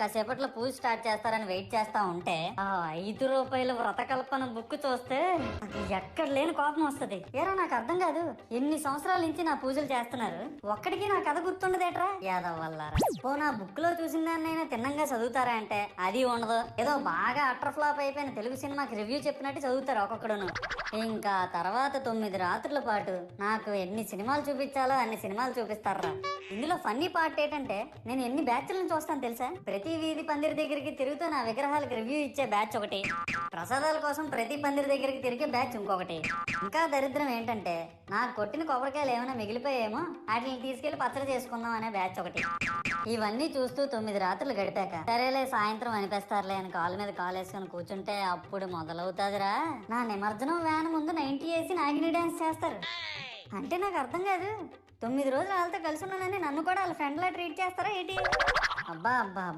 కాసేపట్లో పూజ స్టార్ట్ చేస్తారని వెయిట్ చేస్తా ఉంటే ఆ ₹5 వ్రతకల్పన బుక్ చూస్తే నాకు ఎక్కడ లేని కోపం వస్తది. ఏరా నాకు అర్థం కాదు, ఎన్ని సంవత్సరాల నుంచి నా పూజలు చేస్తున్నారు, ఒక్కడికి నా కథ గుర్తుండదేట్రా యాదవ్ వల్లారా. ఓ నా బుక్ లో చూసిన దాన్నైనా తిన్నంగా చదువుతారా అంటే అది ఉండదు. ఏదో బాగా అటర్ ఫ్లాప్ అయిపోయిన తెలుగు సినిమాకి రివ్యూ చెప్పినట్టు చదువుతారు ఒక్కొక్కడును. ఇంకా తర్వాత 9 రాత్రుల పాటు నాకు ఎన్ని సినిమాలు చూపించాలో అన్ని సినిమాలు చూపిస్తారా. ఇందులో ఫన్నీ పార్ట్ ఏంటంటే నేను ఎన్ని బ్యాచ్లను చూస్తాను తెలుసా. ప్రతి వీధి పందిరి దగ్గరికి తిరుగుతూ నా విగ్రహాలకు రివ్యూ ఇచ్చే బ్యాచ్ ఒకటి, ప్రసాదాల కోసం ప్రతి పందిరి దగ్గరికి తిరిగే బ్యాచ్ ఇంకొకటి. ఇంకా దరిద్రం ఏంటంటే నాకు కొట్టిన కొబ్బరికాయలు ఏమైనా మిగిలిపోయేమో వాటిని తీసుకెళ్లి పచ్చడి చేసుకుందాం అనే బ్యాచ్ ఒకటి. ఇవన్నీ చూస్తూ 9 రాత్రులు గడిపాక సరేలే సాయంత్రం అనిపిస్తారులే అని కాలు మీద కాలు వేసుకొని కూర్చుంటే అప్పుడు మొదలవుతాదిరా నా నిమజ్జనం వ్యాన్ ముందు 90 వేసి నాగిని డాన్స్ చేస్తారు. అంటే నాకు అర్థం కాదు, 9 రోజులు వాళ్ళతో కలిసి ఉన్నానని నన్ను కూడా వాళ్ళ ఫ్రెండ్ లా ట్రీట్ చేస్తారా ఏంటి? అబ్బా అబ్బా అబ్బా.